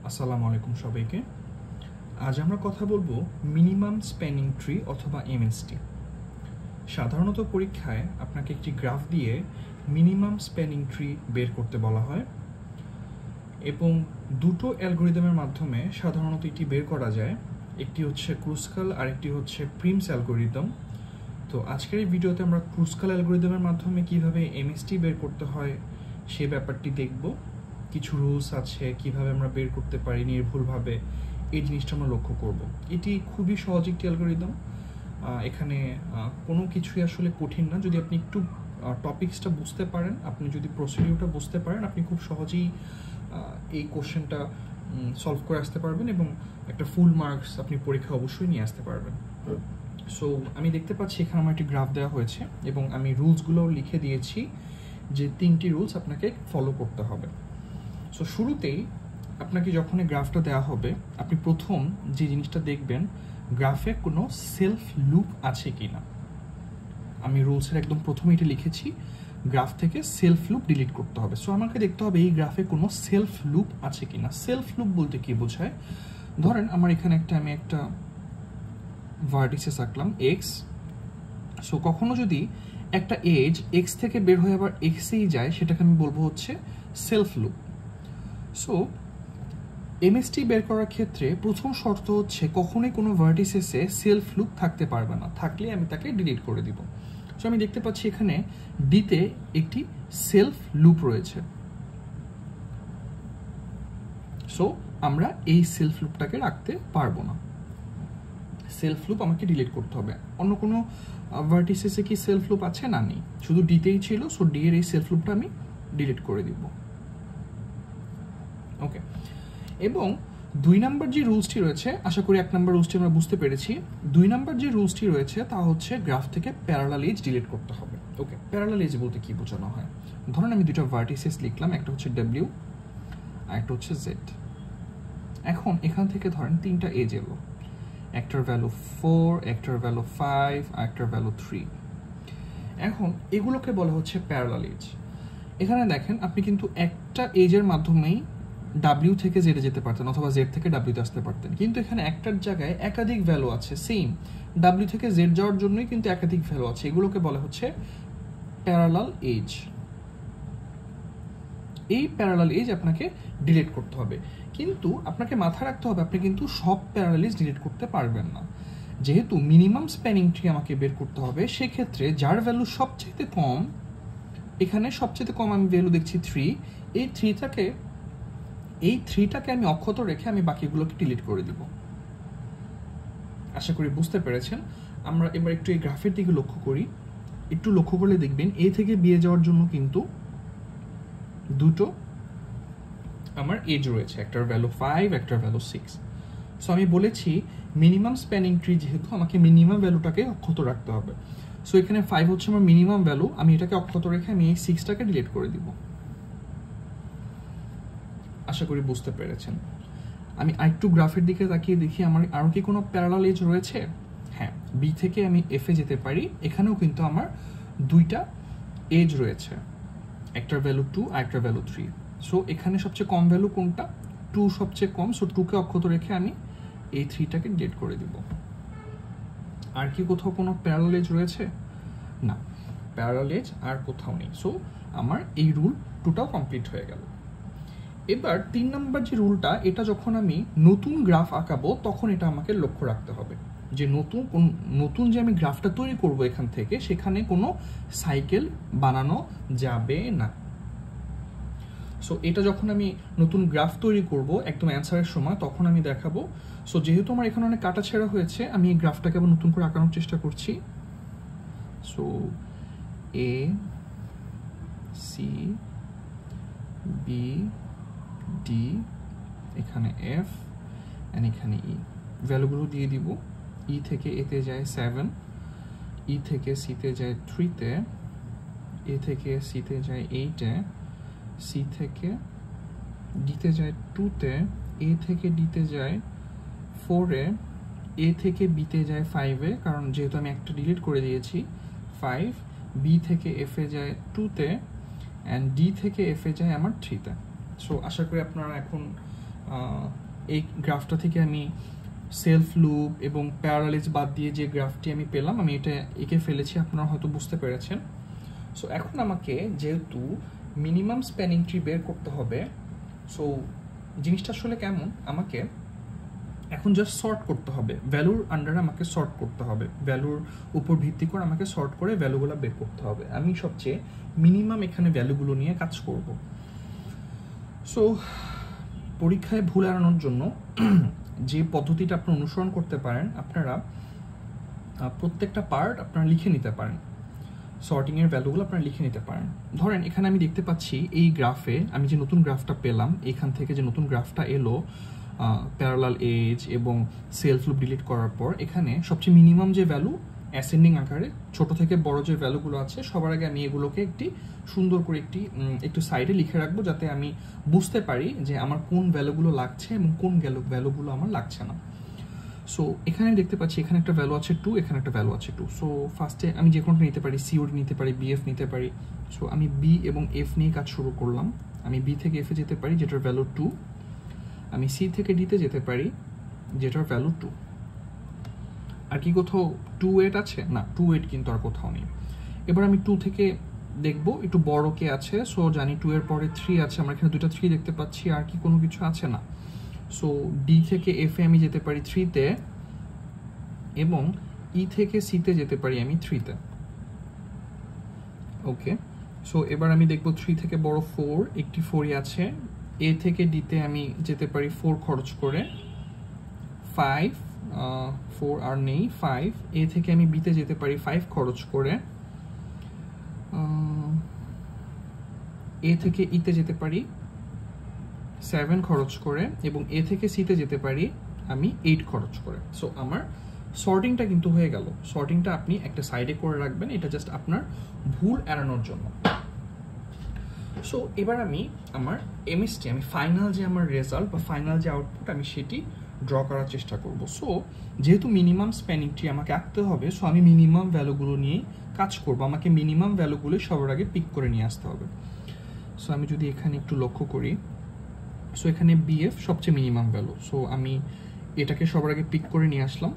আসসালামু আলাইকুম সবাইকে। আজ আমরা কথা বলবো মিনিমাম স্প্যানিং ট্রি অথবা এমএসটি। সাধারণত পরীক্ষায় আপনাকে একটি গ্রাফ দিয়ে মিনিমাম স্প্যানিং ট্রি বের করতে বলা হয় এবং দুটো অ্যালগোরিদমের মাধ্যমে সাধারণত এটি বের করা যায়। একটি হচ্ছে ক্রুস্কাল আর একটি হচ্ছে প্রিমস অ্যালগোরিদম। তো আজকের এই ভিডিওতে আমরা ক্রুস্কাল অ্যালগোরিদমের মাধ্যমে কিভাবে এমএসটি বের করতে হয় সে ব্যাপারটি দেখব। কিছু রুলস আছে কিভাবে আমরা বের করতে পারি নির্ভুলভাবে, এই জিনিসটা আমরা লক্ষ্য করব। এটি খুবই সহজ একটি অ্যালগোরিদম। এখানে কোনো কিছুই আসলে কঠিন না। যদি আপনি একটু টপিকসটা বুঝতে পারেন, আপনি যদি প্রসিডিউরটা বুঝতে পারেন, আপনি খুব সহজেই এই কোশ্চেনটা সলভ করে আসতে পারবেন এবং একটা ফুল মার্কস আপনি পরীক্ষা অবশ্যই নিয়ে আসতে পারবেন। সো আমি দেখতে পাচ্ছি এখানে আমার একটি গ্রাফ দেওয়া হয়েছে এবং আমি রুলসগুলোও লিখে দিয়েছি যে 3টি রুলস আপনাকে ফলো করতে হবে। সো শুরুতেই আপনাকে যখন এই গ্রাফটা দেওয়া হবে, আপনি প্রথম যে জিনিসটা দেখবেন, গ্রাফে কোনো সেলফ লুপ আছে কিনা। আমি রুলসের একদম প্রথমে এটা লিখেছি, গ্রাফ থেকে সেলফ লুপ ডিলিট করতে হবে। সো আমাকে দেখতে হবে এই গ্রাফে কোনো সেলফ লুপ আছে কিনা। সেলফ লুপ বলতে কি বোঝায়? ধরেন আমার এখানে আমি একটা ভার্টিসেস আঁকলাম এক্স। সো কখনো যদি একটা এজ এক্স থেকে বের হয়ে আবার এক্সেই যায়, সেটাকে আমি বলবো হচ্ছে সেলফ লুপ। সো এমএসটি বের করার ক্ষেত্রে প্রথম শর্ত হচ্ছে কখনোই কোনো ভার্টিসেসে সেলফ লুপ থাকতে পারবে না, থাকলে আমি তাকে ডিলিট করে দিব। সো আমি দেখতে পাচ্ছি এখানে ডিতে একটি সেলফ লুপ রয়েছে। সো আমরা এই সেলফ লুপটাকে রাখতে পারবো না, সেলফ লুপ আমাকে ডিলিট করতে হবে। অন্য কোনো ভার্টিসেসে কি সেলফ লুপ আছে? না, নেই, শুধু ডিতেই ছিল। সো ডি এর এই সেলফ লুপটা আমি ডিলিট করে দিব। ওকে, এবং 2 নাম্বার যে রুলসটি রয়েছে, আশা করি 1 নাম্বার রুলসটি আমরা বুঝতে পেরেছি। 2 নাম্বার যে রুলসটি রয়েছে তা হচ্ছে গ্রাফ থেকে প্যারালাল এজ ডিলিট করতে হবে। ওকে, প্যারালাল এজ বলতে কি বোঝানো হয়? ধরুন আমি দুটো ভার্টিসেস লিখলাম, একটা হচ্ছে ডব্লিউ আর একটা হচ্ছে জেড। এখন এখান থেকে ধরেন 3টা এজ এলো, একটার ভ্যালু 4, একটার ভ্যালু 5, আর একটার ভ্যালু 3। এখন এগুলোকে বলা হচ্ছে প্যারালাল এজ। এখানে দেখেন আপনি কিন্তু একটা এজের মাধ্যমেই ডাব্লিউ থেকে জেডে যেতে পারতেন অথবা জেড থেকে ডাব্লিউতে আসতে পারতেন, কিন্তু এখানে একটার জায়গায় একাধিক ভ্যালু আছে। সেম ডাব্লিউ থেকে জেড যাওয়ার জন্যই কিন্তু একাধিক ভ্যালু আছে। এগুলোকে বলা হচ্ছে প্যারালাল এজ। এই প্যারালাল এজ আপনাকে ডিলিট করতে হবে, কিন্তু আপনাকে মাথায় রাখতে হবে আপনি কিন্তু সব প্যারালাল এজ ডিলিট করতে পারবেন না। যেহেতু মিনিমাম স্প্যানিং ট্রি আমাকে বের করতে হবে, সেক্ষেত্রে যার ভ্যালু সবচেয়ে কম, এখানে সবচেয়ে কম আমি ভ্যালু দেখছি 3, এই 3টাকে আমি অক্ষত রেখে আমি বাকিগুলোকে ডিলিট করে দিব। আশা করি বুঝতে পেরেছেন। আমরা এবার একটু এই গ্রাফের দিকে লক্ষ্য করি। একটু লক্ষ্য করলে দেখবেন এ থেকে বিয়ে যাওয়ার জন্য কিন্তু দুটো আমার এজ রয়েছে, একটার ভ্যালু 5, একটার ভ্যালু 6। সো আমি বলেছি মিনিমাম স্প্যানিং ট্রি যেহেতু, আমাকে মিনিমাম ভ্যালুটাকে অক্ষত রাখতে হবে। সো এখানে 5 হচ্ছে আমার মিনিমাম ভ্যালু, আমি এটাকে অক্ষত রেখে আমি এই 6টাকে ডিলিট করে দিব। আশা করি বুঝতে পেরেছেন। আমি আরেকটু গ্রাফের দিকে তাকিয়ে দেখি আমার আরও কি কোনো প্যারালাল এজ রয়েছে। হ্যাঁ, বি থেকে আমি এফে যেতে পারি। এখানেও কিন্তু আমার 2টা এজ রয়েছে, একটার ভ্যালু 2 আর একটার ভ্যালু 3। সো এখানে সবচেয়ে কম ভ্যালু কোনটা? 2 সবচেয়ে কম। সো 2কে অক্ষত রেখে আমি এই 3টাকে ডিলিট করে দিব। আর কি কোথাও কোনো প্যারালাল এজ রয়েছে? না, প্যারালাল এজ আর কোথাও নেই। সো আমার এই রুল 2টাও কমপ্লিট হয়ে গেল। এবার 3 নাম্বার যে রুলটা, এটা যখন আমি নতুন গ্রাফ আঁকাবো তখন এটা আমাকে লক্ষ্য রাখতে হবে যে নতুন যে আমি গ্রাফটা তৈরি করব এখান থেকে, সেখানে কোনো সাইকেল বানানো যাবে না। সো এটা যখন আমি নতুন গ্রাফ তৈরি করব একদম অ্যান্সারের সময়, তখন আমি দেখাবো। সো যেহেতু আমার এখানে অনেক কাটাছেঁড়া হয়েছে, আমি এই গ্রাফটাকে আবার নতুন করে আঁকানোর চেষ্টা করছি। সো এ, সি, বি, ডি, এখানে এফ এন্ড এখানে ই। ভ্যালুগুলো দিয়ে দিব। ই থেকে এতে যায় 7, ই থেকে সিতে যায় 3-তে, এ থেকে সিতে যায় 8-এ, সি থেকে ডিতে যায় 2-তে, এ থেকে ডিতে যায় 4-এ, এ থেকে বিতে যায় 5-এ, কারণ যেহেতু আমি একটা ডিলিট করে দিয়েছি 5, বি থেকে এফে যায় 2-তে, অ্যান্ড ডি থেকে এফে যায় আমার 3-তে। সো আশা করি আপনারা এখন এই গ্রাফটা থেকে আমি সেলফ লুপ এবং প্যারালালিজ বাদ দিয়ে যে গ্রাফটি আমি পেলাম, আমি এটা এঁকে ফেলেছি, আপনারা হয়তো বুঝতে পেরেছেন। সো এখন আমাকে যেহেতু মিনিমাম স্প্যানিং ট্রি বের করতে হবে, সো জিনিসটা আসলে কেমন, আমাকে এখন জাস্ট সর্ট করতে হবে, ভ্যালুর আন্ডারে আমাকে সর্ট করতে হবে, ভ্যালুর উপর ভিত্তি করে আমাকে সর্ট করে ভ্যালুগুলো বের করতে হবে। আমি সবচেয়ে মিনিমাম এখানে ভ্যালুগুলো নিয়ে কাজ করব। সো পরীক্ষায় ভুল এড়ানোর জন্য যে পদ্ধতিটা আপনি অনুসরণ করতে পারেন, আপনারা প্রত্যেকটা পার্ট আপনারা লিখে নিতে পারেন, সর্টিংয়ের ভ্যালুগুলো আপনারা লিখে নিতে পারেন। ধরেন এখানে আমি দেখতে পাচ্ছি এই গ্রাফে আমি যে নতুন গ্রাফটা পেলাম, এখান থেকে যে নতুন গ্রাফটা এলো প্যারালাল এজ এবং সেলফ লুপ ডিলিট করার পর, এখানে সবচেয়ে মিনিমাম যে ভ্যালু অ্যাসেন্ডিং আকারে ছোট থেকে বড় যে ভ্যালুগুলো আছে, সবার আগে আমি এগুলোকে সুন্দর করে একটু সাইডে লিখে রাখবো, যাতে আমি বুঝতে পারি যে আমার কোন ভ্যালুগুলো লাগছে এবং কোন ভ্যালুগুলো আমার লাগছে না। সো এখানে দেখতে পাচ্ছি এখানে একটা ভ্যালু আছে 2, এখানে একটা ভ্যালু আছে 2। সো ফার্স্টে আমি যে কোনটা নিতে পারি, সিওডি নিতে পারি, বিএফ নিতে পারি। সো আমি বি এবং এফ নিয়ে কাজ শুরু করলাম। আমি বি থেকে এফে যেতে পারি, যেটার ভ্যালু 2। আমি সি থেকে ডিতে যেতে পারি, যেটার ভ্যালু 2। আর কি কোথাও 2-8 আছে? না, 2-8 কিন্তু আর কোথাও নেই। এবার আমি 2 থেকে দেখব একটু বড় কে আছে। সো জানি 2 এর পরে 3 আছে, আমরা এখানে দুইটা 3 দেখতে পাচ্ছি। আর কি কোনো কিছু আছে? না। সো ডি থেকে এফ এ আমি যেতে পারি 3-তে, এবং ই থেকে সিতে যেতে পারি আমি 3-তে। ওকে, সো এবার আমি দেখব 3 থেকে বড় 4, একটি 4ই আছে। এ থেকে ডিতে আমি যেতে পারি 4 খরচ করে, 5, 4 আর নেই, 5। এ থেকে আমি বিতে যেতে পারি 5 খরচ করে, এ থেকে ইতে যেতে পারি 7 খরচ করে, এবং এ থেকে সিতে যেতে পারি আমি 8 খরচ করে। সো আমার সর্টিংটা কিন্তু হয়ে গেল। সর্টিংটা আপনি একটা সাইডে করে রাখবেন, এটা জাস্ট আপনার ভুল এড়ানোর জন্য। সো এবার আমি আমার এমএসটি, আমি ফাইনাল যে আমার রেজাল্ট বা ফাইনাল যে আউটপুট, আমি সেটি ড্র করার চেষ্টা করব। সো যেহেতু মিনিমাম স্প্যানিং ট্রি আমাকে আঁকতে হবে, সো আমি মিনিমাম ভ্যালুগুলো নিয়ে কাজ করব। আমাকে মিনিমাম ভ্যালুগুলো সবার আগে পিক করে নিয়ে আসতে হবে। সো আমি যদি এখানে একটু লক্ষ্য করি, সো এখানে বিএফ সবচেয়ে মিনিমাম ভ্যালু। সো আমি এটাকে সবার আগে পিক করে নিয়ে আসলাম।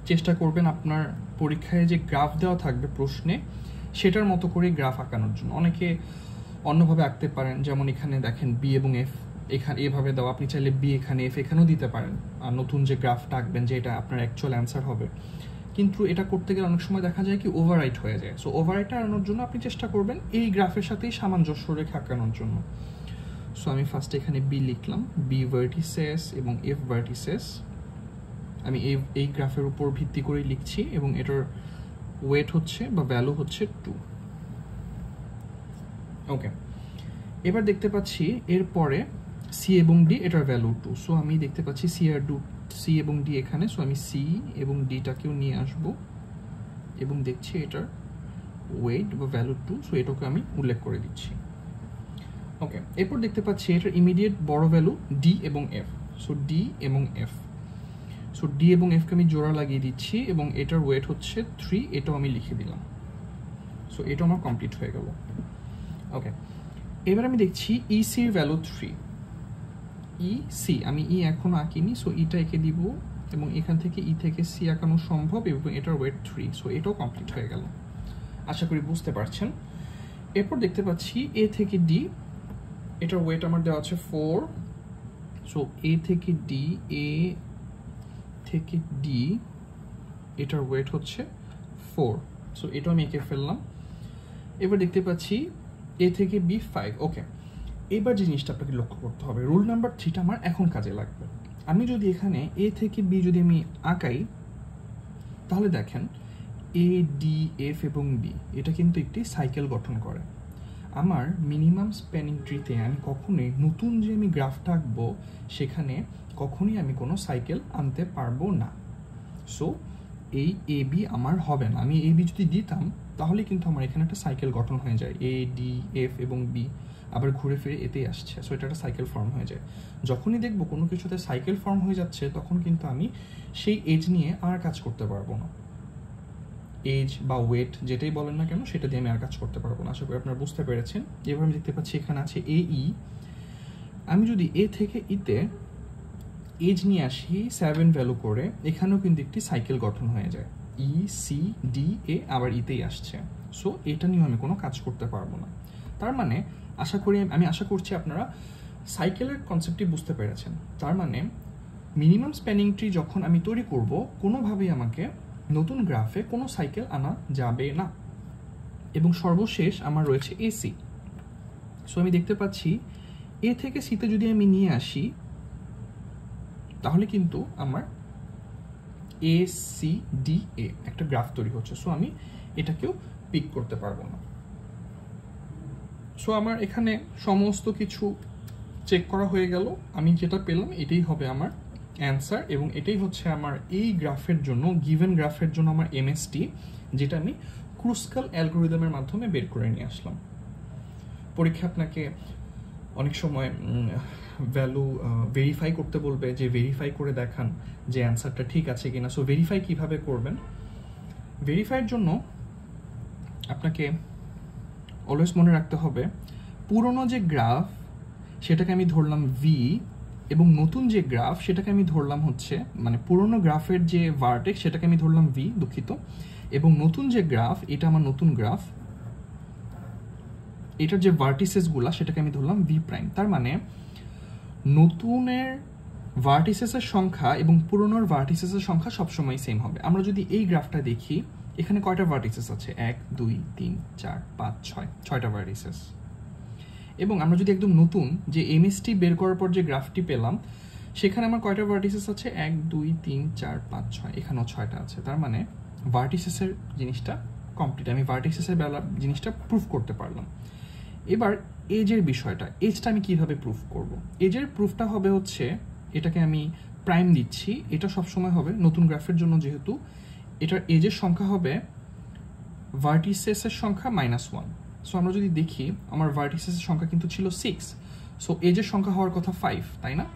চেষ্টা করবেন আপনার পরীক্ষায় যে গ্রাফ দেওয়া থাকবে প্রশ্নে, সেটার মতো করে গ্রাফ আঁকানোর জন্য। অনেকে অন্যভাবে আঁকতে পারেন, যেমন এখানে দেখেন বি এবং এফ এখানে এভাবে দেওয়া, আপনি চাইলে বি এখানে এফ এখানেও দিতে পারেন। আর নতুন যে গ্রাফটা আঁকবেন, যে এটা আপনার অ্যাকচুয়াল অ্যান্সার হবে, কিন্তু এটা করতে গেলে অনেক সময় দেখা যায় কি ওভাররাইট হয়ে যায়। সো ওভাররাইটটা এড়ানোর জন্য আপনি চেষ্টা করবেন এই গ্রাফের সাথেই সামঞ্জস্য রেখে আঁকানোর জন্য। সো আমি ফার্স্টে এখানে বি লিখলাম, বি ভার্টিসেস এবং এফ ভার্টিসেস আমি এই গ্রাফের উপর ভিত্তি করে লিখছি, এবং এটার ওয়েট হচ্ছে বা ভ্যালু হচ্ছে 2। ওকে, এবার দেখতে পাচ্ছি এরপরে সি এবং ডি, এটার ভ্যালু 2। সো আমি দেখতে পাচ্ছি সি এবং ডি এখানে। সো আমি সি এবং ডিটাকেও নিয়ে আসব এবং দেখছি এটার ওয়েট বা ভ্যালু 2। সো এটাকে আমি উল্লেখ করে দিচ্ছি। ওকে, এরপর দেখতে পাচ্ছি এটার ইমিডিয়েট বড় ভ্যালু ডি এবং এফ। সো ডি এবং এফ, সো ডি এবং এফকে আমি জোড়া লাগিয়ে দিচ্ছি, এবং এটার ওয়েট হচ্ছে 3। এটাও আমি লিখে দিলাম। সো এটা আমার কমপ্লিট হয়ে গেল। ওকে, এবার আমি দেখছি ইসির ভ্যালু 3। সি আমি এখন আঁকিনি, সো ইটা এঁকে দিব, এবং এখান থেকে ই থেকে সি আঁকানো সম্ভব, এবং এটার ওয়েট 3। সো এটাও কমপ্লিট হয়ে গেল। আশা করি বুঝতে পারছেন। এরপর দেখতে পাচ্ছি এ থেকে ডি, এটার ওয়েট আমার দেওয়া আছে 4। সো এ থেকে ডি, এটার ওয়েট হচ্ছে 4। সো এটাও আমি এঁকে ফেললাম। এবার দেখতে পাচ্ছি এ থেকে বি 5। ওকে, এবার জিনিসটা আপনাকে লক্ষ্য করতে হবে, রুল নাম্বার 3টা আমার এখন কাজে লাগবে। আমি যদি এখানে এ থেকে বি যদি আমি আঁকাই, তাহলে দেখেন এ, ডি, এফ এবং বি এটা কিন্তু একটি সাইকেল গঠন করে। আমার মিনিমাম স্প্যানিং ট্রিতে আমি কখনোই নতুন যে আমি গ্রাফটা আঁকবো, সেখানে কখনোই আমি কোনো সাইকেল আনতে পারবো না। সো এই এ বি আমার হবে না। আমি এ বি যদি দিতাম, তাহলে কিন্তু আমার এখানে একটা সাইকেল গঠন হয়ে যায়, এ, ডি, এফ এবং বি আবার ঘুরে ফিরে এতেই আসছে। সো এটা একটা সাইকেল ফর্ম হয়ে যায়। যখনই দেখবো কোনো কিছুতে সাইকেল ফর্ম হয়ে যাচ্ছে, তখন কিন্তু আমি সেই এজ নিয়ে আর কাজ করতে পারবো না। এজ বা ওয়েট যেটাই বলেন না কেন, সেটা দিয়ে আমি আর কাজ করতে পারবো না। আশা করি আপনারা বুঝতে পেরেছেন। এবার আমি দেখতে পাচ্ছি এখানে আছে এ ই, আমি যদি এ থেকে ইতে এজ নিয়ে আসি 7 ভ্যালু করে, এখানেও কিন্তু একটি সাইকেল গঠন হয়ে যায়। ই সি ডি এ আবার ইতেই আসছে। সো এটা নিয়ে আমি কোনো কাজ করতে পারবো না। তার মানে আমি আশা করছি আপনারা সাইকেলের কনসেপ্টটি বুঝতে পেরেছেন। তার মানে মিনিমাম স্প্যানিং ট্রি যখন আমি তৈরি করব, কোনোভাবেই আমাকে নতুন গ্রাফে কোনো সাইকেল আনা যাবে না। এবং সর্বশেষ আমার রয়েছে এসি। সো আমি দেখতে পাচ্ছি এ থেকে সিতে যদি আমি নিয়ে আসি, তাহলে কিন্তু আমার এ সি ডি এ একটা গ্রাফ তৈরি হচ্ছে। সো আমি এটাকেও পিক করতে পারবো না। সো আমার এখানে সমস্ত কিছু চেক করা হয়ে গেল। আমি যেটা পেলাম এটাই হবে আমার অ্যান্সার, এবং এটাই হচ্ছে আমার এই গ্রাফের জন্য, গিভেন গ্রাফের জন্য আমার এমএসটি, যেটা আমি ক্রুস্কাল অ্যালগরিদমের মাধ্যমে বের করে নিয়ে আসলাম। পরীক্ষা আপনাকে অনেক সময় ভ্যালু ভেরিফাই করতে বলবে, যে ভেরিফাই করে দেখান যে অ্যান্সারটা ঠিক আছে কিনা। সো ভেরিফাই কিভাবে করবেন? ভেরিফাইয়ের জন্য আপনাকে অলওয়েজ মনে রাখতে হবে, পুরনো যে গ্রাফ সেটাকে আমি ধরলাম ভি, এবং নতুন যে গ্রাফ সেটাকে আমি ধরলাম হচ্ছে, মানে পুরনো গ্রাফের যে ভার্টেক্স সেটাকে আমি ধরলাম ভি, দুঃখিত, এবং নতুন যে গ্রাফ, এটা আমার নতুন গ্রাফ, এটার যে ভার্টিসেসগুলা সেটাকে আমি ধরলাম ভি প্রাইম। তার মানে নতুনের ভার্টিসেসের সংখ্যা এবং পুরনোর ভার্টিসেসের সংখ্যা সবসময় সেম হবে। আমরা যদি এই গ্রাফটা দেখি, এখানে কয়টা ভার্টিসেস আছে? 1 2 3 4 5 6, 6টা ভার্টিসেস। এবং আমরা যদি একদম নতুন যে এমএসটি বের করার পর যে গ্রাফটি পেলাম, সেখানে আমার কয়টা ভার্টিসেস আছে? 1 2 3 4 5 6, এখানেও 6টা আছে। তার মানে ভার্টিসেসের জিনিসটা কমপ্লিট, আমি ভার্টিসেসের জিনিসটা প্রুফ করতে পারলাম। এবার এজের বিষয়টা, এজটা আমি কিভাবে প্রুফ করব? এজের প্রুফটা হবে হচ্ছে, এটাকে আমি প্রাইম দিচ্ছি, এটা সবসময় হবে নতুন গ্রাফের জন্য, যেহেতু এটার এজের সংখ্যা হবে ভার্টিসেসের সংখ্যা -1। সো আমরা যদি দেখি, আমার ভার্টিসেসের সংখ্যা কিন্তু ছিল 6, সো এজের সংখ্যা হওয়ার কথা 5, তাই না?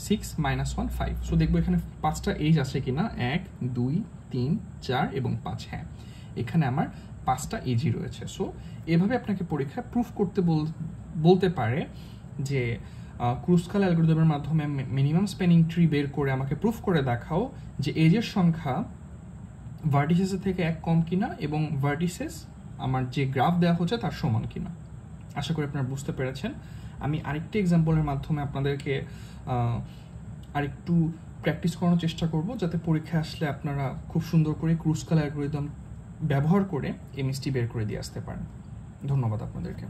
6 - 1 5। সো দেখবো এখানে 5টা এজ আছে কিনা, 1 2 3 4 এবং 5। হ্যাঁ, এখানে আমার 5টা এজই রয়েছে। সো এভাবে আপনাকে পরীক্ষায় প্রুফ করতে বলতে পারে যে ক্রুস্কাল অ্যালগরিদমের মাধ্যমে মিনিমাম স্প্যানিং ট্রি বের করে আমাকে প্রুফ করে দেখাও যে এজের সংখ্যা ভার্টিসেসের থেকে 1 কম কিনা, এবং ভার্টিসেস আমার যে গ্রাফ দেওয়া হচ্ছে তার সমান কিনা। আশা করি আপনারা বুঝতে পেরেছেন। আমি আরেকটি এক্সাম্পলের মাধ্যমে আপনাদেরকে আরেকটু প্র্যাকটিস করানোর চেষ্টা করব, যাতে পরীক্ষায় আসলে আপনারা খুব সুন্দর করে ক্রুস্কাল অ্যালগরিদম ব্যবহার করে এমএসটি বের করে দিয়ে আসতে পারেন। ধন্যবাদ আপনাদেরকে।